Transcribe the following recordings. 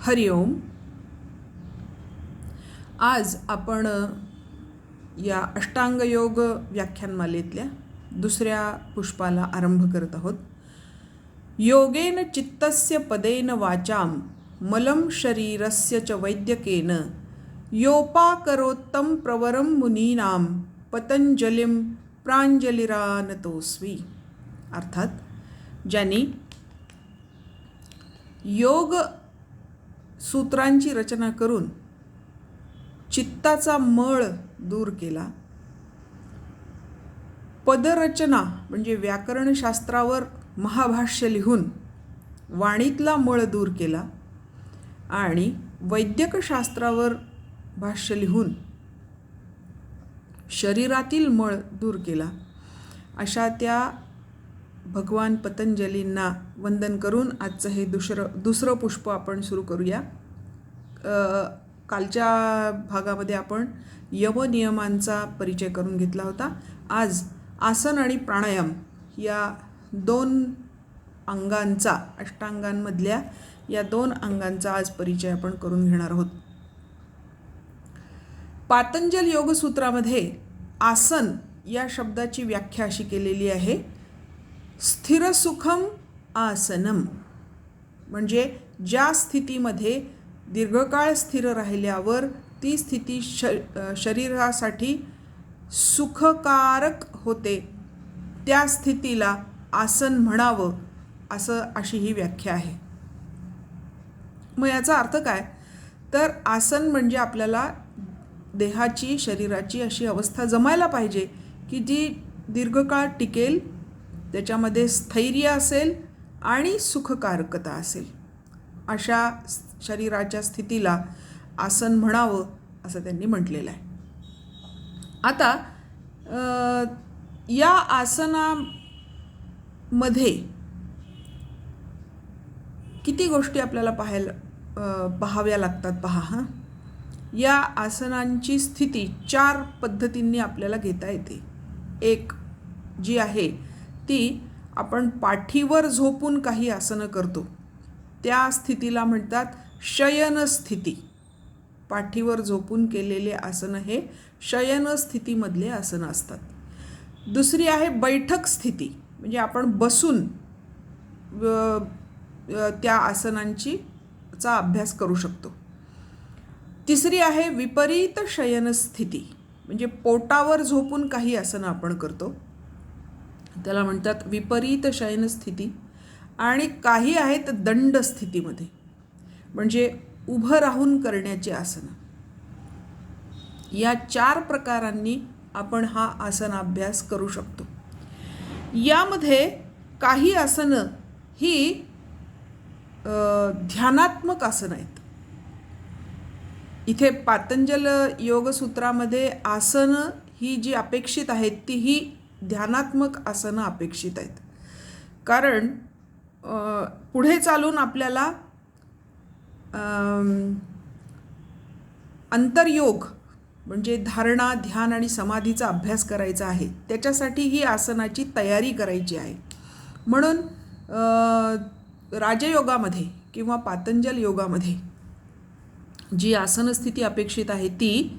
हरिओम. आज आपण या अष्टांगयोग व्याख्यानमालेतल्या दुसऱ्या पुष्पाला आरंभ करत आहोत. योगेन चित्तस्य पदेन वाचाम मलं शरीरस्य च वैद्यकेन योपाकरोत्तम प्रवरम मुनीनाम पतंजलिम प्रांजलिरानतोस्वी. अर्थात ज्यांनी योग सूत्रांची रचना करून चित्ताचा मळ दूर केला, पदरचना म्हणजे व्याकरणशास्त्रावर महाभाष्य लिहून वाणीतला मळ दूर केला आणि वैद्यकशास्त्रावर भाष्य लिहून शरीरातील मळ दूर केला, अशा त्या भगवान पतंजलींना वंदन करून आजचं हे दुसरं पुष्प आपण सुरू करूया. कालच्या भागामध्ये आपण यमनियमांचा परिचय करून घेतला होता. आज आसन आणि प्राणायाम या दोन अंगांचा, अष्टांगांमधल्या या दोन अंगांचा आज परिचय आपण करून घेणार आहोत. पातंजल योगसूत्रामध्ये आसन या शब्दाची व्याख्या अशी केलेली आहे, स्थिरसुखम आसनम, म्हणजे ज्या स्थितीमध्ये दीर्घकाळ स्थिर राहिल्यावर ती स्थिती शरीरासाठी सुखकारक होते, त्या स्थितीला आसन म्हणावं, अशी ही व्याख्या आहे. मग याचा अर्थ काय? तर आसन म्हणजे आपल्याला देहाची, शरीराची अशी अवस्था जमायला पाहिजे की जी दीर्घकाळ टिकेल, त्याच्यामध्ये स्थैर्य असेल आणि सुखकारकता असेल. अशा शरीराच्या स्थितीला आसन म्हणावं असं त्यांनी म्हटलेलं आहे. आता या आसनामध्ये किती गोष्टी आपल्याला पाहाव्या लागतात पहा. या आसनांची स्थिती 4 पद्धतींनी आपल्याला घेता येते. एक जी आहे ती आपण पाठीवर झोपून काही आसनं करतो, त्या स्थितीला म्हणतात शयन स्थिती. पाठीवर झोपून केलेले आसनं हे शयन स्थितीमधले आसनं असतात. दुसरी आहे बैठक स्थिती, म्हणजे आपण बसून त्या आसनांचा अभ्यास करू शकतो. तिसरी आहे विपरीत शयन स्थिती, म्हणजे पोटावर झोपून काही आसनं आपण करतो, त्याला म्हणतात विपरीत शयन स्थिती. आणि काही आहेत दंड स्थितीमध्ये, म्हणजे उभं राहून करण्याची आसनं. या 4 प्रकारांनी आपण हा आसनाभ्यास करू शकतो. यामध्ये काही आसनं ही ध्यानात्मक आसनं आहेत. इथे पातंजल योगसूत्रामध्ये आसनं ही जी अपेक्षित आहेत ती ही ध्यानात्मक आसनं अपेक्षित आहेत. कारण पुढे चालून आपल्याला अंतर्योग म्हणजे धारणा, ध्यान आणि समाधीचा अभ्यास करायचा आहे. त्याच्यासाठी ही आसनाची तयारी करायची आहे. म्हणून राजयोगामध्ये किंवा पातंजल योगामध्ये जी आसन स्थिती अपेक्षित आहे ती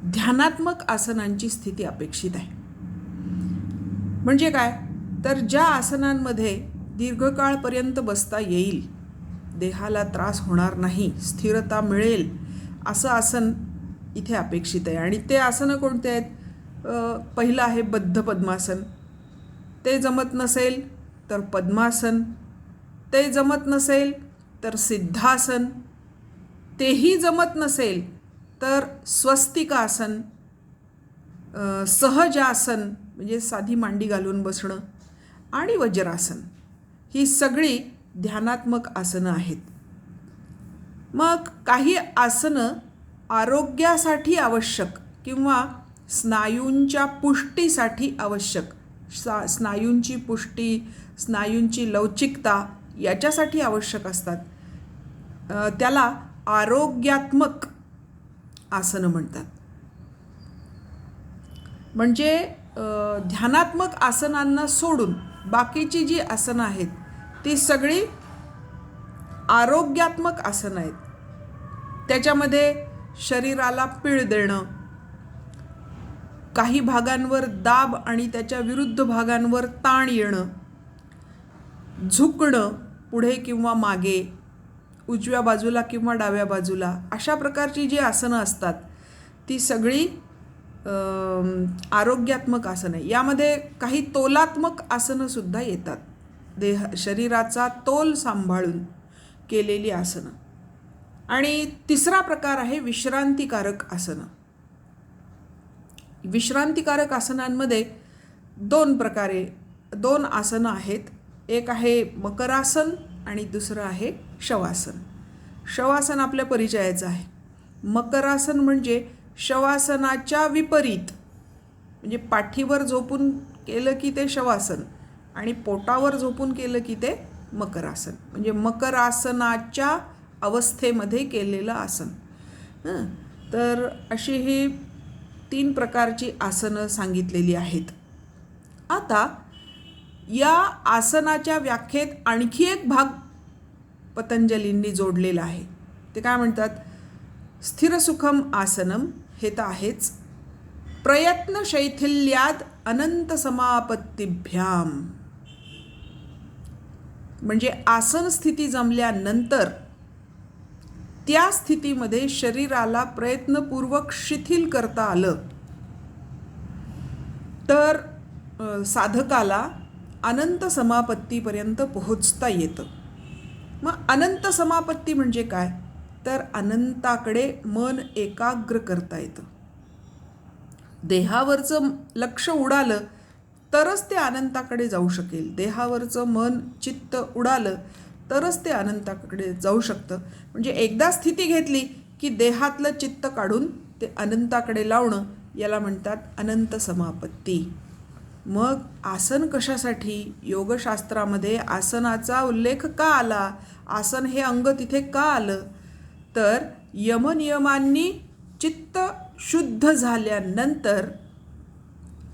ध्यानात्मक आसनांची स्थिती अपेक्षित आहे. म्हणजे काय? तर ज्या आसनांमध्ये दीर्घकाळपर्यंत बसता येईल, देहाला त्रास होणार नाही, स्थिरता मिळेल, असं आसन इथे अपेक्षित आहे. आणि ते आसनं कोणते आहेत? पहिलं आहे बद्ध पद्मासन. ते जमत नसेल तर पद्मासन, ते जमत नसेल तर सिद्धासन, तेही जमत नसेल तर स्वस्तिकासन, सहजासन म्हणजे साधी मांडी घालून बसणं, आणि वज्रासन. ही सगळी ध्यानात्मक आसनं आहेत. मग काही आसनं आरोग्यासाठी आवश्यक किंवा स्नायूंच्या पुष्टीसाठी आवश्यक, स्नायूंची पुष्टी, स्नायूंची लवचिकता याच्यासाठी आवश्यक असतात, त्याला आरोग्यात्मक आसनं म्हणतात. म्हणजे ध्यानात्मक आसनांना सोडून बाकीची जी आसनं आहेत ती सगळी आरोग्यात्मक आसनं आहेत. त्याच्यामध्ये शरीराला पीळ देणं, काही भागांवर दाब आणि त्याच्या विरुद्ध भागांवर ताण येणं, झुकणं पुढे किंवा मागे, उजव्या बाजूला किंवा डाव्या बाजूला, अशा प्रकारची जी आसनं असतात ती सगळी आरोग्यात्मक आसनं आहे. यामध्ये काही तोलात्मक आसनंसुद्धा येतात, शरीराचा तोल सांभाळून केलेली आसनं. आणि तिसरा प्रकार आहे विश्रांतिकारक आसनं. विश्रांतिकारक आसनांमध्ये दोन आसनं आहेत. एक आहे मकरासन आणि दुसरं आहे शवासन. शवासन आपल्या परिचयाचं आहे. मकरासन म्हणजे शवासनाच्या विपरीत, म्हणजे पाठीवर झोपून केलं की ते शवासन आणि पोटावर झोपून केलं की ते मकरासन, म्हणजे मकरासनाच्या अवस्थेमध्ये केलेलं आसन. तर अशी ही 3 प्रकारची आसनं सांगितलेली आहेत. आता या आसनाच्या व्याख्येत आणखी एक भाग पतंजलींनी जोडलेला आहे. ते काय म्हणतात? स्थिरसुखम आसनम, हे तर आहेच. प्रयत्न शैथिल्यात अनंत समापत्तीभ्याम, म्हणजे आसन स्थिती जमल्यानंतर त्या स्थितीमध्ये शरीराला प्रयत्नपूर्वक शिथिल करता आलं तर साधकाला अनंत समापत्तीपर्यंत पोहोचता येतं. मग अनंत समापत्ती म्हणजे काय? तर अनंताकडे मन एकाग्र करता येतं. देहावरचं लक्ष उडालं तरच ते अनंताकडे जाऊ शकेल. देहावरचं मन चित्त उडालं तरच ते अनंताकडे जाऊ शकतं. म्हणजे एकदा स्थिती घेतली की देहातलं चित्त काढून ते अनंताकडे लावणं, याला म्हणतात अनंत समापत्ती. मग आसन कशासाठी? योगशास्त्रामध्ये आसनाचा उल्लेख का आला? आसन हे अंग तिथे का आलं? तर यमनियमांनी चित्त शुद्ध झाल्यानंतर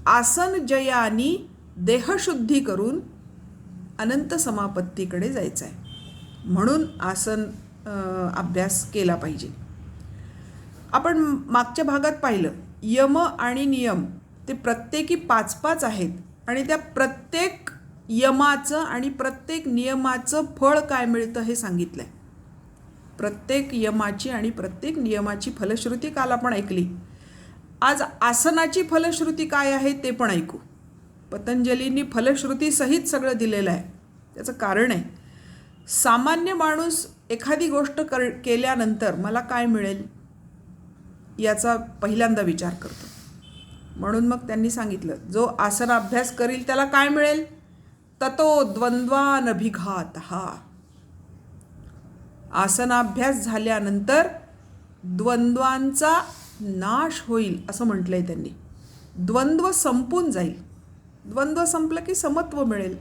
आसन जयानी देहशुद्धी करून अनंत समापत्तीकडे जायचं आहे. म्हणून आसन अभ्यास केला पाहिजे. आपण मागच्या भागात पाहिलं, यम आणि नियम ते प्रत्येकी 5-5 आहेत आणि त्या प्रत्येक यमाचं आणि प्रत्येक नियमाचं फळ काय मिळतं हे सांगितलं आहे. प्रत्येक यमाची आणि प्रत्येक नियमाची फलश्रुती काल आपण ऐकली. आज आसनाची फलश्रुती काय आहे ते पण ऐकू. पतंजलींनी फलश्रुती सहित सगळं दिलेलं आहे. त्याचं कारण आहे, सामान्य माणूस एखादी गोष्ट केल्यानंतर मला काय मिळेल याचा पहिल्यांदा विचार करतो. म्हणून मग त्यांनी सांगितलं, जो आसनाभ्यास करील त्याला काय मिळेल? ततो द्वंद्वानभिघातः. आसनाभ्यास झाल्यानंतर द्वंद्वांचा नाश होईल असं म्हटलंय त्यांनी. द्वंद्व संपून जाईल. द्वंद्व संपलं की समत्व मिळेल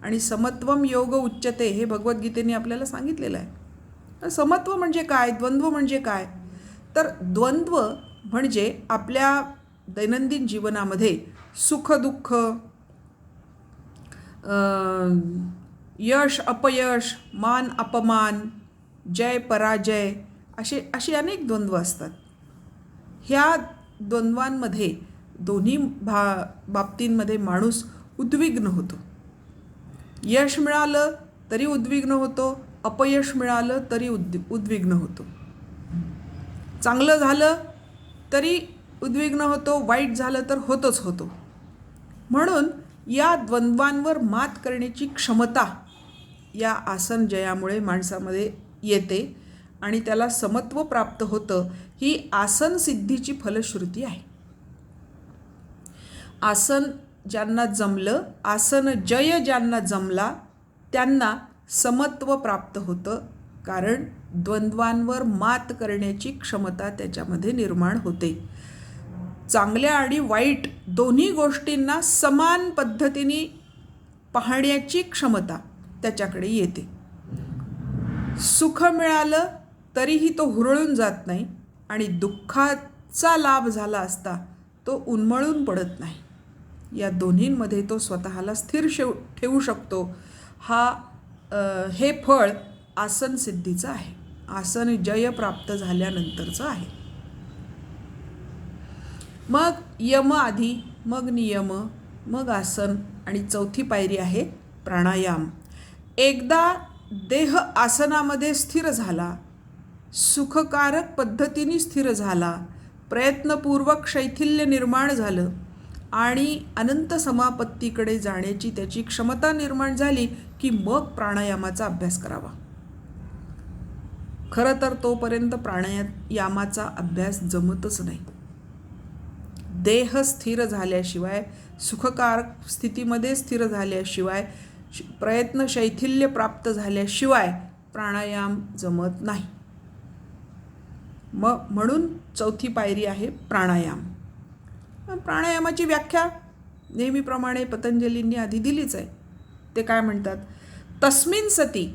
आणि समत्वम योग उच्यते हे भगवद्गीतेने आपल्याला सांगितलेलं आहे. समत्व म्हणजे काय? द्वंद्व म्हणजे काय? तर द्वंद्व म्हणजे आपल्या दैनंदिन जीवनामध्ये सुख-दुःख, यश अपयश, मान अपमान, जय पराजय, अशी अनेक द्वंद्व असतात. ह्या द्वंद्वांमध्ये दोन्ही बाबतींमध्ये माणूस उद्विग्न होतो. यश मिळालं तरी उद्विग्न होतो, अपयश मिळालं तरी उद्विग्न होतो. चांगलं झालं तरी उद्विग्न होतो, वाईट झालं तर होतोच होतो. म्हणून या द्वंद्वांवर मात करण्याची क्षमता या आसन जयामुळे माणसामध्ये येते आणि त्याला समत्व प्राप्त होतं. ही आसन सिद्धीची फलश्रुती आहे. आसन ज्यांना जमलं, आसन जय ज्यांना जमला त्यांना समत्व प्राप्त होतं, कारण द्वंद्वांवर मात करण्याची क्षमता त्याच्यामध्ये निर्माण होते. चांगल्या आणि वाईट दोन्ही गोष्टींना समान पद्धतीने पाहण्याची क्षमता त्याच्याकडे येते. सुख मिळालं तरीही तो हुरळून जात नाही आणि दुःखाचा लाभ झाला असता तो उन्मळून पडत नाही. या दोन्हींमध्ये तो स्वतःला स्थिर ठेवू शकतो. हे फळ आसन सिद्धीचं आहे, आसन जय प्राप्त झाल्यानंतरचं आहे. मग यम आधी, मग नियम, मग आसन आणि चौथी पायरी आहे प्राणायाम. एकदा देह आसनामध्ये स्थिर झाला, सुखकारक पद्धतीने स्थिर झाला, प्रयत्नपूर्वक शैथिल्य निर्माण झालं आणि अनंत समापत्तीकडे जाण्याची त्याची क्षमता निर्माण झाली की मग प्राणायामाचा अभ्यास करावा. खरं तर तोपर्यंत प्राणायामाचा अभ्यास जमतच नाही. देह स्थिर झाल्याशिवाय, सुखकारक स्थितीमध्ये स्थिर झाल्याशिवाय, प्रयत्न शैथिल्य प्राप्त झाल्याशिवाय प्राणायाम जमत नाही. म्हणून चौथी पायरी आहे प्राणायाम. प्राणायामाची व्याख्या नेहमीप्रमाणे पतंजलींनी आधी दिलीच आहे. ते काय म्हणतात? तस्मिन् सती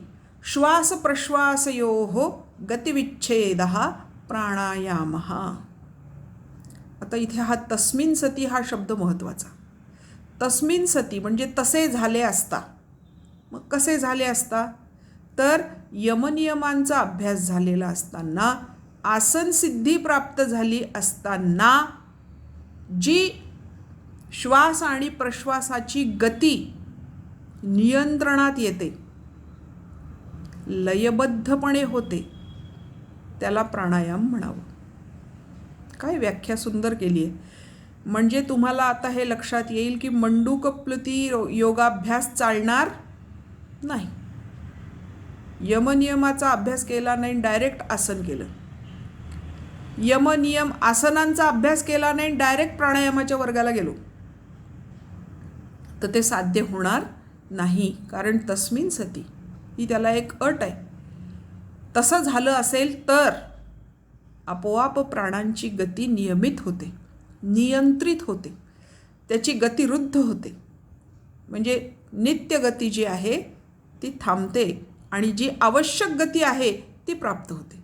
श्वास प्रश्वासयोः गतिविच्छेदः प्राणायामः. आता इथे हा तस्मिन् सती हा शब्द महत्त्वाचा. तस्मिन् सती म्हणजे तसे झाले असता. मग कसे झाले असता? तर यमनियमांचा अभ्यास झालेला असताना, आसन सिद्धी प्राप्त झाली असताना जी श्वास आणि प्रश्वासाची गती नियंत्रणात येते, लयबद्धपणे होते, त्याला प्राणायाम म्हणावं. काय व्याख्या सुंदर केली आहे. म्हणजे तुम्हाला आता हे लक्षात येईल की मंडूकप्लुती योगाभ्यास चालणार नाही. यमनियमाचा अभ्यास केला नाही, डायरेक्ट आसन केलं. यमनियम आसनांचा अभ्यास केला नाही, डायरेक्ट प्राणायामाच्या वर्गाला गेलो तर ते साध्य होणार नाही. कारण तस्मिन् सती ही त्याला एक अट आहे. तसं झालं असेल तर आपोआप प्राणांची गती नियमित होते, नियंत्रित होते, त्याची गती रुद्ध होते. म्हणजे नित्य गती जी आहे ती थांबते आणि जी आवश्यक गती आहे ती प्राप्त होते.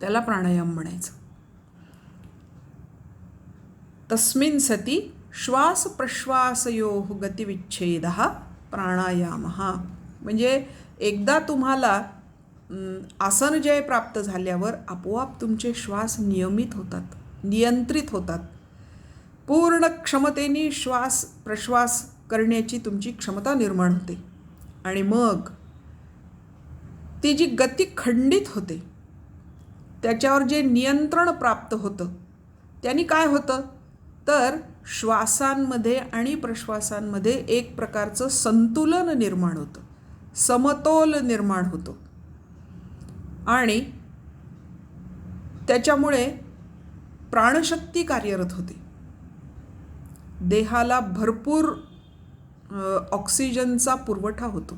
त्याला प्राणायाम म्हणायचं. तस्मिन् सती श्वास प्रश्वासयोः गतिविच्छेदः प्राणायामः. म्हणजे एकदा तुम्हाला आसनजय प्राप्त झाल्यावर आपोआप तुमचे श्वास नियमित होतात, नियंत्रित होतात. पूर्ण क्षमतेने श्वास प्रश्वास करण्याची तुमची क्षमता निर्माण होते आणि मग ती जी गती खंडित होते, त्याच्यावर जे नियंत्रण प्राप्त होतं, त्यांनी काय होतं तर श्वासांमध्ये आणि प्रश्वासांमध्ये एक प्रकारचं संतुलन निर्माण होतं, समतोल निर्माण होतो आणि त्याच्यामुळे प्राणशक्ती कार्यरत होते. देहाला भरपूर ऑक्सिजनचा पुरवठा होतो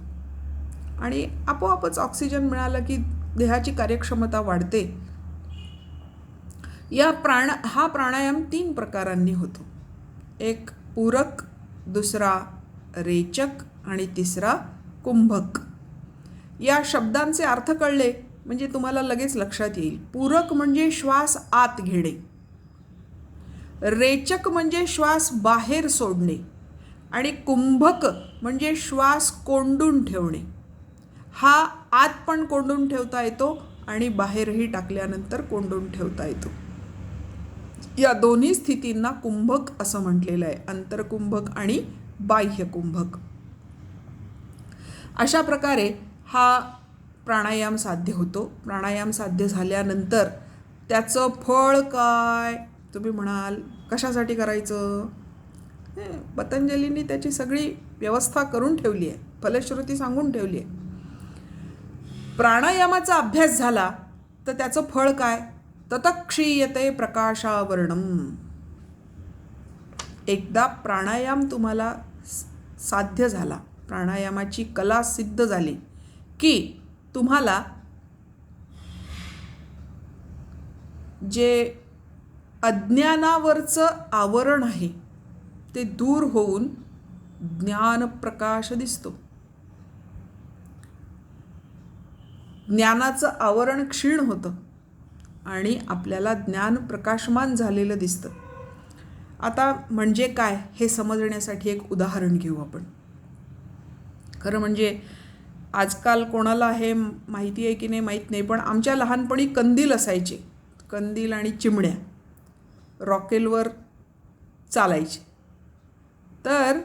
आणि आपोआपच ऑक्सिजन मिळाला की देहाची कार्यक्षमता वाढते. हा प्राणायाम 3 प्रकारांनी होतो. एक पूरक, दुसरा रेचक आणि तिसरा कुंभक. या शब्दांचे अर्थ कळले म्हणजे तुम्हाला लगेच लक्षात येईल. पूरक म्हणजे श्वास आत घेणे, रेचक म्हणजे श्वास बाहेर सोडणे आणि कुंभक म्हणजे श्वास कोंडून ठेवणे. हा आत पण कोंडून ठेवता येतो आणि बाहेरही टाकल्यानंतर कोंडून ठेवता येतो. या दोन्ही स्थितींना कुंभक असं म्हटलेलं आहे, अंतरकुंभक आणि बाह्य कुंभक. अशा प्रकारे हा प्राणायाम साध्य होतो. प्राणायाम साध्य झाल्यानंतर त्याचं फळ काय? तुम्ही म्हणाल कशासाठी करायचं? पतंजलींनी त्याची सगळी व्यवस्था करून ठेवली आहे, फलश्रुती सांगून ठेवली आहे. प्राणायामाचा अभ्यास झाला तर त्याचं फळ काय? ततक्षीयते प्रकाशावरणम. एकदा प्राणायाम तुम्हाला साध्य झाला, प्राणायामाची कला सिद्ध झाली की तुम्हाला जे अज्ञानावरचं आवरण आहे ते दूर होऊन ज्ञानप्रकाश दिसतो. ज्ञानाचं आवरण क्षीण होतं आणि आपल्याला ज्ञान प्रकाशमान झालेलं दिसतं. आता म्हणजे काय हे समजण्यासाठी एक उदाहरण घेऊ आपण. खरं म्हणजे आजकाल कोणाला हे माहिती आहे की नाही माहीत नाही, पण आमच्या लहानपणी कंदील असायचे. कंदील आणि चिमण्या रॉकेलवर चालायचे. तर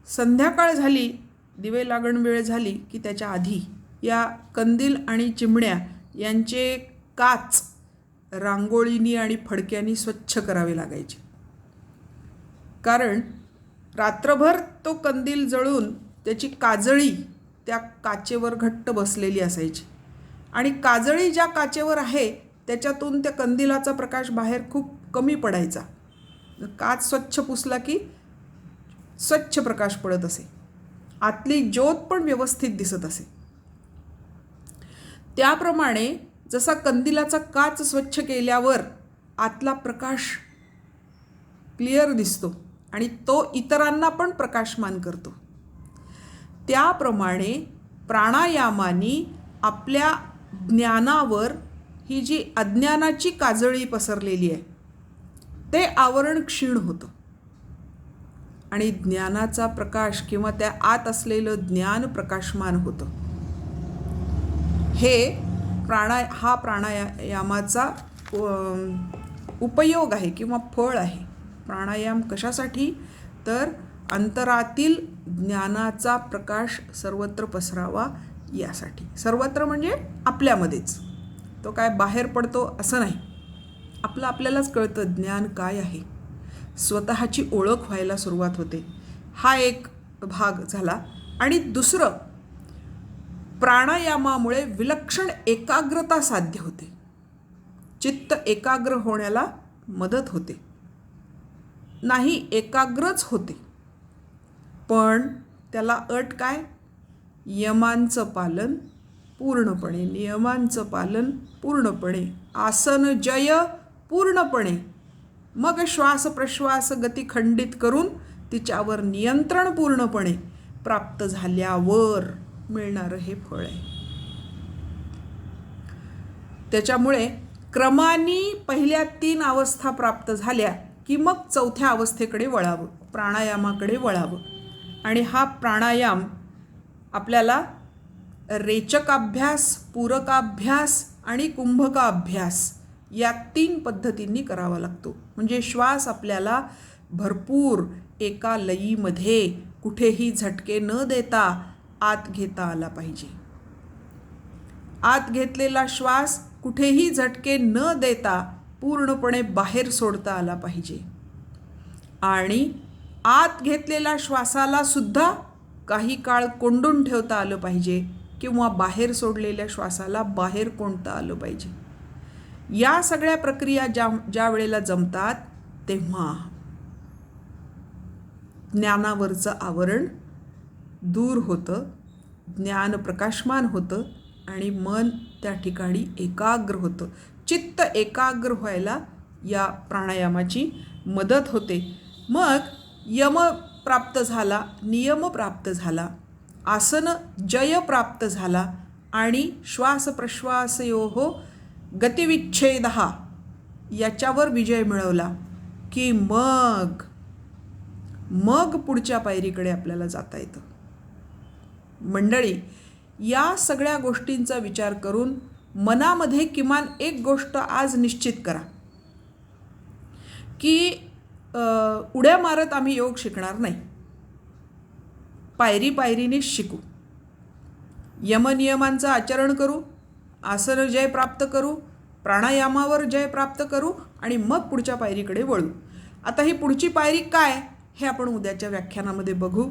संध्याकाळ झाली, दिवे लागण वेळ झाली की त्याच्या आधी या कंदील आणि चिमण्या यांचे काच रांगोळीनी आणि फडक्यांनी स्वच्छ करावे लागायचे. कारण रात्रभर तो कंदील जळून त्याची काजळी त्या काचेवर घट्ट बसलेली असायची आणि काजळी ज्या काचेवर आहे त्याच्यातून त्या कंदिलाचा प्रकाश बाहेर खूप कमी पडायचा. काच स्वच्छ पुसला की स्वच्छ प्रकाश पडत असे, आतली ज्योत पण व्यवस्थित दिसत असे. त्याप्रमाणे जसा कंदिलाचा काच स्वच्छ केल्यावर आतला प्रकाश क्लिअर दिसतो आणि तो इतरांना पण प्रकाशमान करतो, त्याप्रमाणे प्राणायामाने आपल्या ज्ञानावर ही जी अज्ञानाची काजळी पसरलेली आहे ते आवरण क्षीण होतं आणि ज्ञानाचा प्रकाश किंवा त्या आत असलेलं ज्ञान प्रकाशमान होतं. हा प्राणायामाचा उपयोग आहे किंवा फळ आहे. प्राणायाम कशासाठी? तर अंतरातील ज्ञानाचा प्रकाश सर्वत्र पसरावा यासाठी. सर्वत्र म्हणजे आपल्यामध्येच, तो काय बाहेर पडतो असं नाही. आपल्यालाच कळतं ज्ञान काय आहे, स्वतःची ओळख व्हायला सुरुवात होते. हा एक भाग झाला. आणि दुसरं, प्राणायामामुळे विलक्षण एकाग्रता साध्य होते. चित्त एकाग्र होण्याला मदत होते. नाही, एकाग्रच होते, पण त्याला अट काय? यमांचं पालन पूर्णपणे, नियमांचं पालन पूर्णपणे, आसन जय पूर्णपणे, मग श्वास प्रश्वास गती खंडित करून तिच्यावर नियंत्रण पूर्णपणे प्राप्त झाल्यावर मिळणारं हे फळ आहे. त्याच्यामुळे क्रमाने पहिल्या 3 अवस्था प्राप्त झाल्या की मग चौथ्या अवस्थेकडे वळावं, प्राणायामाकडे वळावं. आणि हा प्राणायाम आपल्याला रेचकाभ्यास, पूरकाभ्यास आणि कुंभकाभ्यास या 3 पद्धतींनी करावा लागतो. म्हणजे श्वास आपल्याला भरपूर एका लयीमध्ये कुठेही झटके न देता आत घेता आला पाहिजे. आत घेतलेला श्वास कुठेही झटके न देता पूर्णपणे बाहेर सोडता आला पाहिजे. आणि आत घेतलेल्या श्वासाला सुद्धा काही काळ कोंडून ठेवता आलं पाहिजे किंवा बाहेर सोडलेल्या श्वासाला बाहेर कोंडता आलं पाहिजे. या सगळ्या प्रक्रिया ज्या वेळेला जमतात तेव्हा ज्ञानावरचं आवरण दूर होतं, ज्ञान प्रकाशमान होतं आणि मन त्या ठिकाणी एकाग्र होतं. चित्त एकाग्र व्हायला या प्राणायामाची मदत होते. मग यम प्राप्त झाला, नियम प्राप्त झाला, आसन जय प्राप्त झाला आणि श्वास प्रश्वासयोः गतिविच्छेदः याच्यावर विजय मिळवला की मग पुढच्या पायरीकडे आपल्याला जाता येतं. मंडळी, या सगळ्या गोष्टींचा विचार करून मनामध्ये किमान एक गोष्ट आज निश्चित करा की उड्या मारत आम्ही योग शिकणार नाही, पायरी पायरीने शिकू, यमनियमांचं आचरण करू, आसन जय प्राप्त करू, प्राणायामावर जय प्राप्त करू आणि मग पुढच्या पायरीकडे वळू. आता ही पुढची पायरी काय हे आपण उद्याच्या व्याख्यानामध्ये बघू.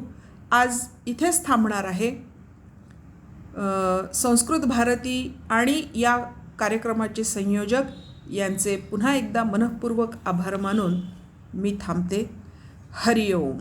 आज इथेच थांबणार आहे. संस्कृत भारती आणि या कार्यक्रमाचे संयोजक यांचे पुन्हा एकदा मनःपूर्वक आभार मानून मी थांबते. हरिओम.